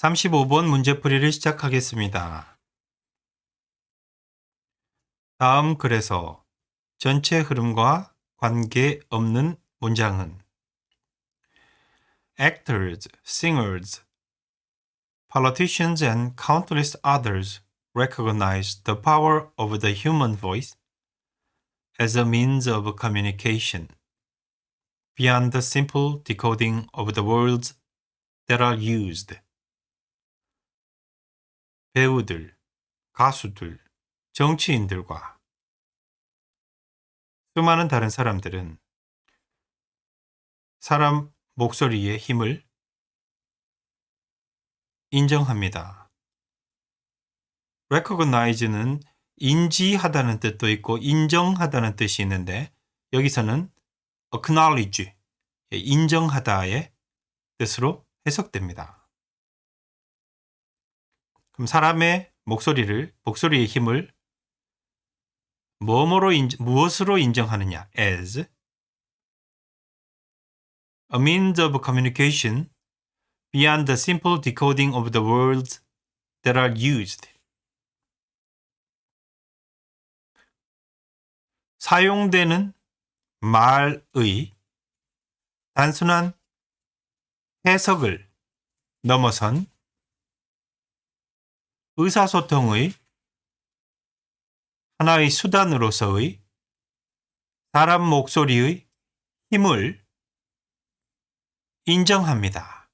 35번 문제풀이를 시작하겠습니다. 다음 글에서 전체 흐름과 관계없는 문장은 actors, singers, politicians and countless others recognize the power of the human voice as a means of communication beyond the simple decoding of the words that are used. 배우들, 가수들, 정치인들과 수많은 다른 사람들은 사람 목소리의 힘을 인정합니다. recognize는 인지하다는 뜻도 있고 인정하다는 뜻이 있는데 여기서는 acknowledge, 인정하다의 뜻으로 해석됩니다. 그럼 사람의 목소리의 힘을 무엇으로 인정하느냐? as a means of communication beyond the simple decoding of the words that are used. 사용되는 말의 단순한 해석을 넘어선 의사소통의 하나의 수단으로서의 사람 목소리의 힘을 인정합니다.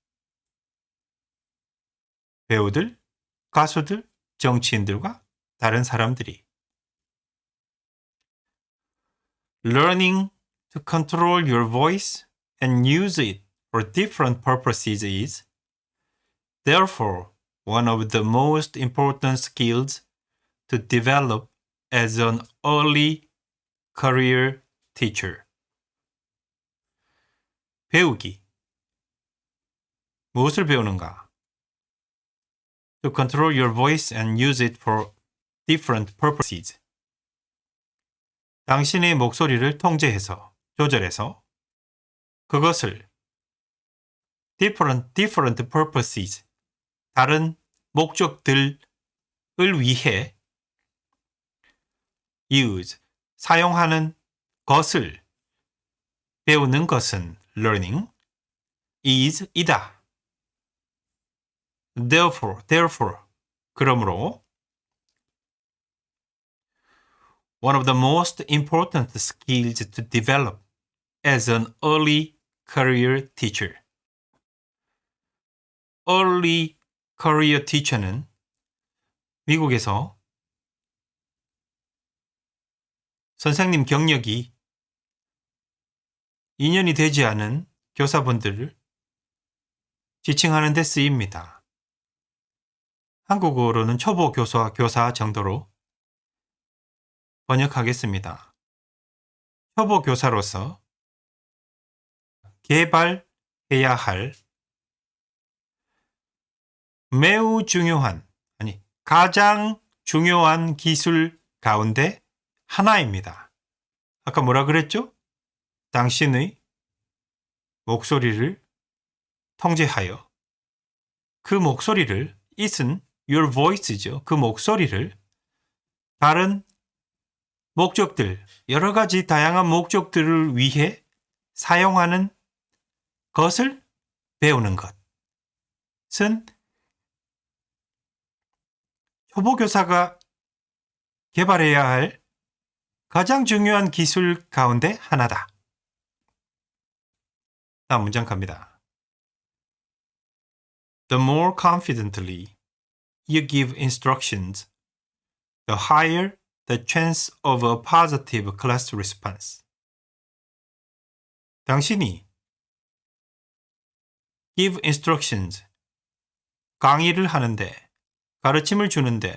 배우들, 가수들, 정치인들과 다른 사람들이 Learning to control your voice and use it for different purposes is, therefore, one of the most important skills to develop as an early career teacher. 배우기. 무엇을 배우는가? To control your voice and use it for different purposes. 당신의 목소리를 통제해서, 조절해서 그것을 different purposes, 다른 목적들을 위해 use, 사용하는 것을 배우는 것은 learning is 이다. Therefore, 그러므로 one of the most important skills to develop as an early career teacher. Early career teacher는 미국에서 선생님 경력이 2년이 되지 않은 교사분들을 지칭하는 데 쓰입니다. 한국어로는 초보 교사 정도로 번역하겠습니다. 초보 교사로서 개발해야 할 가장 중요한 기술 가운데 하나입니다. 아까 뭐라 그랬죠? 당신의 목소리를 통제하여 그 목소리를 it은 your voice죠. 그 목소리를 다른 목적들, 여러 가지 다양한 목적들을 위해 사용하는 것을 배우는 것은 초보교사가 개발해야 할 가장 중요한 기술 가운데 하나다. 다음 문장 갑니다. The more confidently you give instructions, the higher the chance of a positive class response. 당신이 give instructions, 강의를 하는데, 가르침을 주는데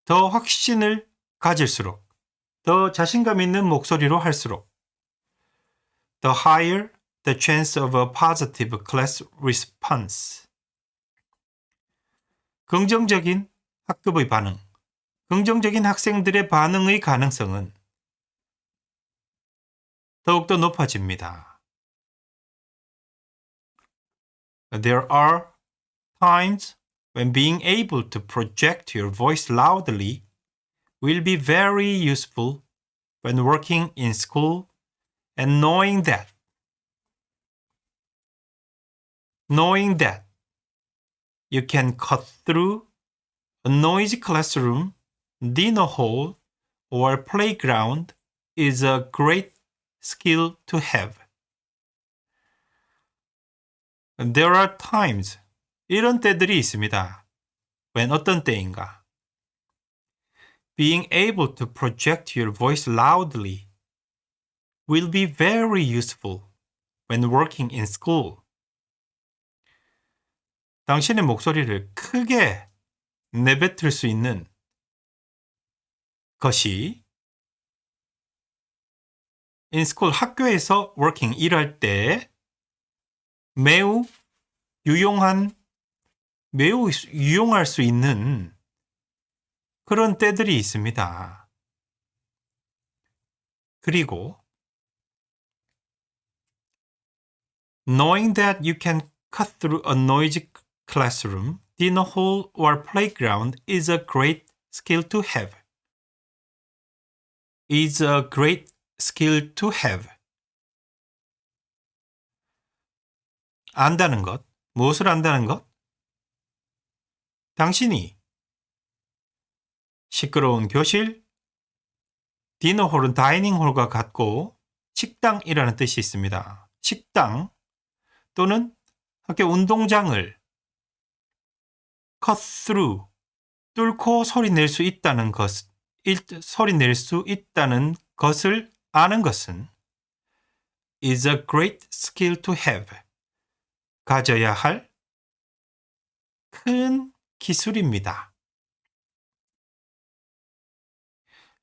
더 확신을 가질수록, 더 자신감 있는 목소리로 할수록 the higher the chance of a positive class response. 긍정적인 학급의 반응, 긍정적인 학생들의 반응의 가능성은 더욱더 높아집니다. There are times when being able to project your voice loudly will be very useful when working in school, and knowing that you can cut through a noisy classroom, dinner hall, or playground is a great skill to have. There are times, 이런 때들이 있습니다. when 어떤 때인가? Being able to project your voice loudly will be very useful when working in school. 당신의 목소리를 크게 내뱉을 수 있는 것이 in school, 학교에서 working, 일할 때 매우 유용할 수 있는 그런 때들이 있습니다. 그리고 knowing that you can cut through a noisy classroom, dinner hall, or playground is a great skill to have. Is a great skill to have. 안다는 것. 무엇을 안다는 것? 당신이 시끄러운 교실, 디너홀은 다이닝홀과 같고 식당이라는 뜻이 있습니다. 식당 또는 학교 운동장을 cut through, 뚫고 소리 낼 수 있다는 것을 아는 것은 is a great skill to have. 가져야 할 큰 기술입니다.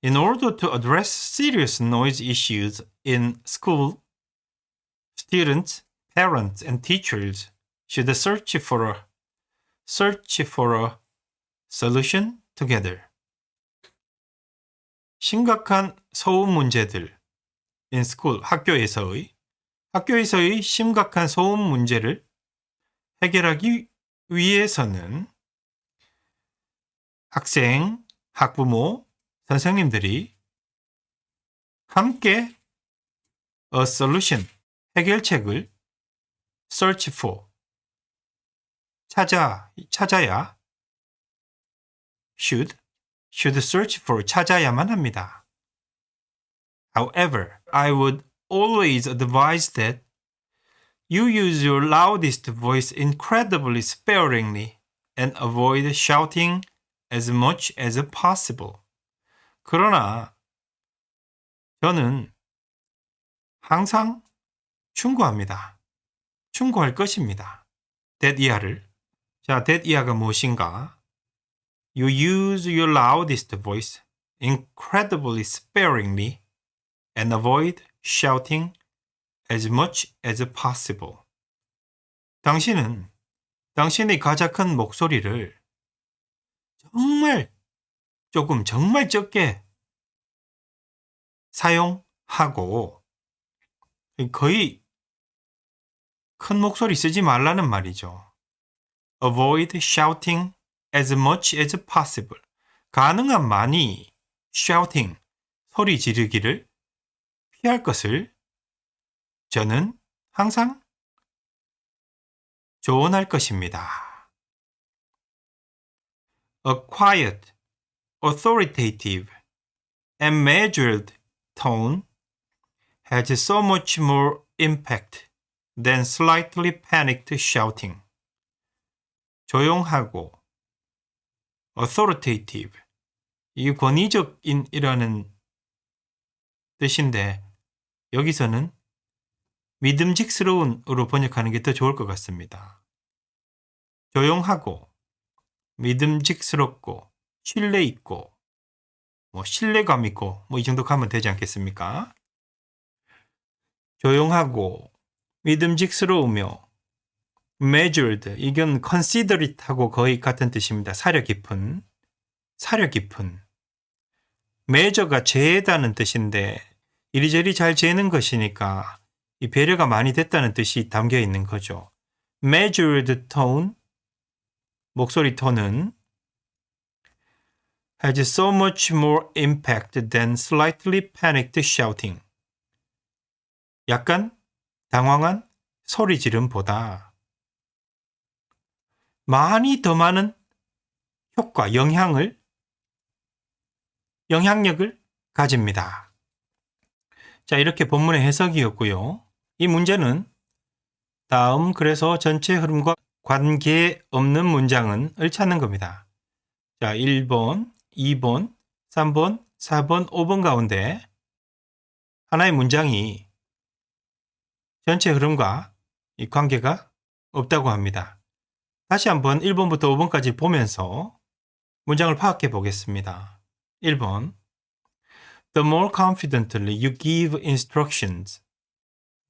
In order to address serious noise issues in school, students, parents, and teachers should search for a solution together. 심각한 소음 문제들 in school, 학교에서의 심각한 소음 문제를 해결하기 위해서는 학생, 학부모, 선생님들이 함께 a solution, 해결책을 search for, 찾아야 should search for, 찾아야만 합니다. However, I would always advise that you use your loudest voice incredibly sparingly and avoid shouting as much as possible. 그러나 저는 항상 충고합니다. 충고할 것입니다. that 이하를. 자, that 이하가 무엇인가? You use your loudest voice incredibly sparingly and avoid shouting as much as possible. 당신은 당신의 가장 큰 목소리를 정말 적게 사용하고 거의 큰 목소리 쓰지 말라는 말이죠. Avoid shouting as much as possible. 가능한 많이 shouting, 소리 지르기를 피할 것을 저는 항상 조언할 것입니다. A quiet, authoritative, and measured tone has so much more impact than slightly panicked shouting. 조용하고 authoritative, 이 권위적인이라는 뜻인데 여기서는 믿음직스러운으로 번역하는 게 더 좋을 것 같습니다. 조용하고 믿음직스럽고 신뢰 있고 신뢰감 있고 이 정도 가면 되지 않겠습니까? 조용하고 믿음직스러우며 measured, 이건 considerate하고 거의 같은 뜻입니다. 사려 깊은. measure가 재다는 뜻인데 이리저리 잘 재는 것이니까 이 배려가 많이 됐다는 뜻이 담겨 있는 거죠. measured tone, 목소리 톤은 has so much more impact than slightly panicked shouting. 약간 당황한 소리 지름보다 많이 더 많은 효과, 영향력을 가집니다. 자, 이렇게 본문의 해석이었고요. 이 문제는 다음 그래서 전체 흐름과 관계없는 문장을 찾는 겁니다. 자, 1번, 2번, 3번, 4번, 5번 가운데 하나의 문장이 전체 흐름과 이 관계가 없다고 합니다. 다시 한번 1번부터 5번까지 보면서 문장을 파악해 보겠습니다. 1번. The more confidently you give instructions,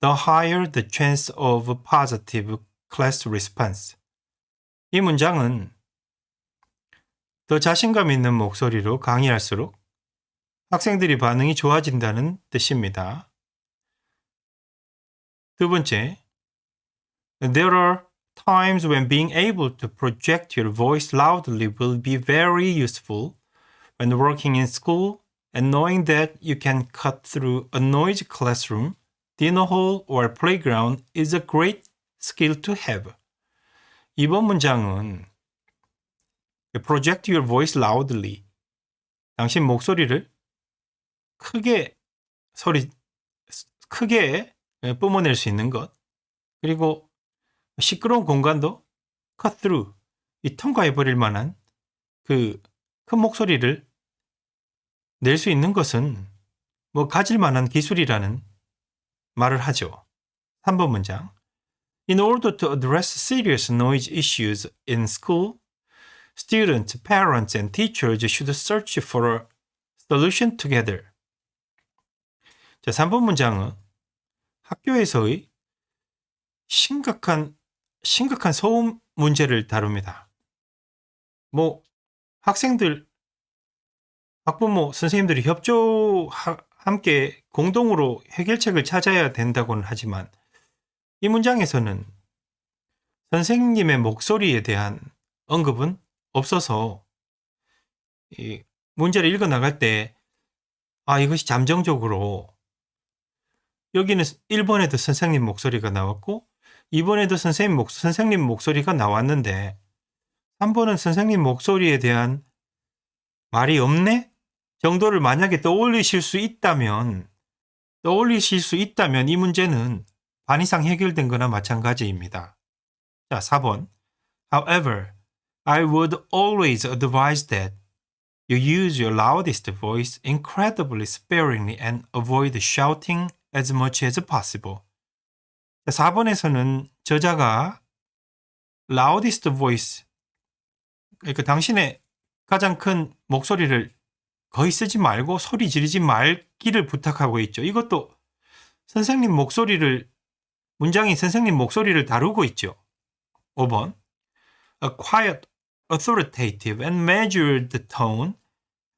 the higher the chance of positive class response. 이 문장은 더 자신감 있는 목소리로 강의할수록 학생들이 반응이 좋아진다는 뜻입니다. 두 번째, There are times when being able to project your voice loudly will be very useful when working in school and knowing that you can cut through a noisy classroom, dinner hall, or playground is a great skill to have. 이번 문장은 project your voice loudly. 당신 목소리를 크게 뿜어낼 수 있는 것. 그리고 시끄러운 공간도 cut through. 통과해버릴 만한 그 큰 목소리를 낼 수 있는 것은 가질 만한 기술이라는 말을 하죠. 3번 문장. In order to address serious noise issues in school, students, parents, and teachers should search for a solution together. 자, 3번 문장은 학교에서의 심각한 소음 문제를 다룹니다. 학생들, 학부모, 선생님들이 함께 공동으로 해결책을 찾아야 된다고는 하지만 이 문장에서는 선생님의 목소리에 대한 언급은 없어서 이 문제를 읽어 나갈 때 이것이 잠정적으로 여기는 1번에도 선생님 목소리가 나왔고 2번에도 선생님 목소리가 나왔는데 3번은 선생님 목소리에 대한 말이 없네? 정도를 만약에 떠올리실 수 있다면 이 문제는 반 이상 해결된 거나 마찬가지입니다. 자, 4번. However, I would always advise that you use your loudest voice incredibly sparingly and avoid shouting as much as possible. 4번에서는 저자가 loudest voice, 그러니까 당신의 가장 큰 목소리를 거의 쓰지 말고 소리 지르지 말기를 부탁하고 있죠. 이것도 문장이 선생님 목소리를 다루고 있죠. 5번. A quiet, authoritative and measured tone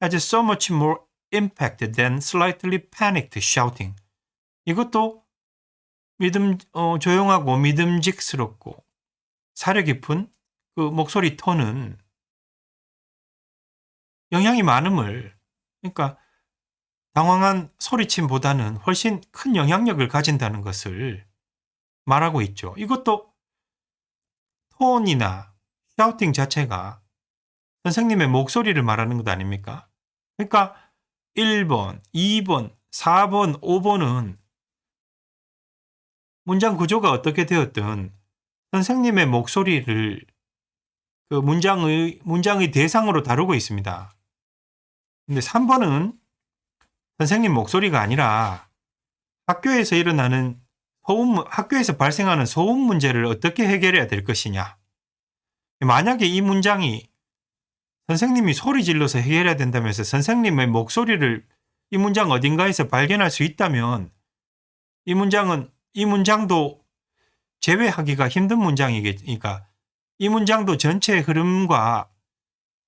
has so much more impact than slightly panicked shouting. 이것도 조용하고 믿음직스럽고 사려 깊은 그 목소리 톤은 영향이 많음을, 그러니까 당황한 소리침보다는 훨씬 큰 영향력을 가진다는 것을 말하고 있죠. 이것도 톤이나 샤우팅 자체가 선생님의 목소리를 말하는 것 아닙니까? 그러니까 1번, 2번, 4번, 5번은 문장 구조가 어떻게 되었든 선생님의 목소리를 그 문장의 대상으로 다루고 있습니다. 근데 3번은 선생님 목소리가 아니라 학교에서 발생하는 소음 문제를 어떻게 해결해야 될 것이냐. 만약에 이 문장이 선생님이 소리 질러서 해결해야 된다면서 선생님의 목소리를 이 문장 어딘가에서 발견할 수 있다면 이 문장도 제외하기가 힘든 문장이니까 이 문장도 전체의 흐름과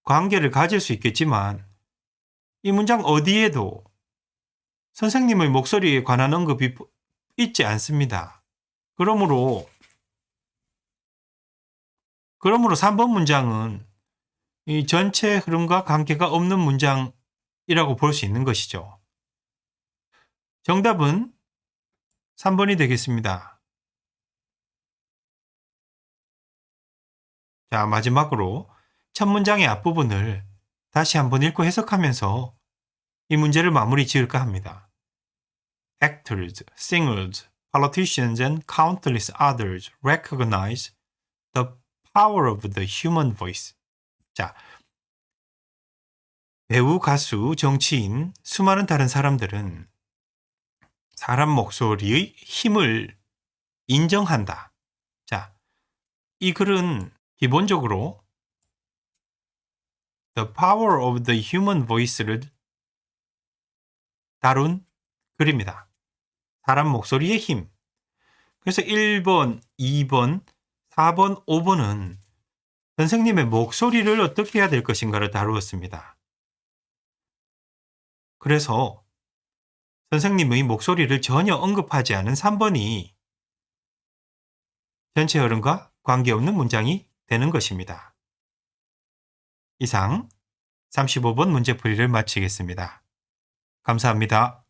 관계를 가질 수 있겠지만 이 문장 어디에도 선생님의 목소리에 관한 언급이 있지 않습니다. 그러므로 그러므로 3번 문장은 이 전체 흐름과 관계가 없는 문장이라고 볼 수 있는 것이죠. 정답은 3번이 되겠습니다. 자, 마지막으로 첫 문장의 앞부분을 다시 한번 읽고 해석하면서 이 문제를 마무리 지을까 합니다. Actors, singers, politicians and countless others recognize the power of the human voice. 자, 배우, 가수, 정치인, 수많은 다른 사람들은 사람 목소리의 힘을 인정한다. 자, 이 글은 기본적으로 The power of the human voice를 다룬 글입니다. 사람 목소리의 힘. 그래서 1번, 2번, 4번, 5번은 선생님의 목소리를 어떻게 해야 될 것인가를 다루었습니다. 그래서 선생님의 목소리를 전혀 언급하지 않은 3번이 전체 흐름과 관계없는 문장이 되는 것입니다. 이상 35번 문제풀이를 마치겠습니다. 감사합니다.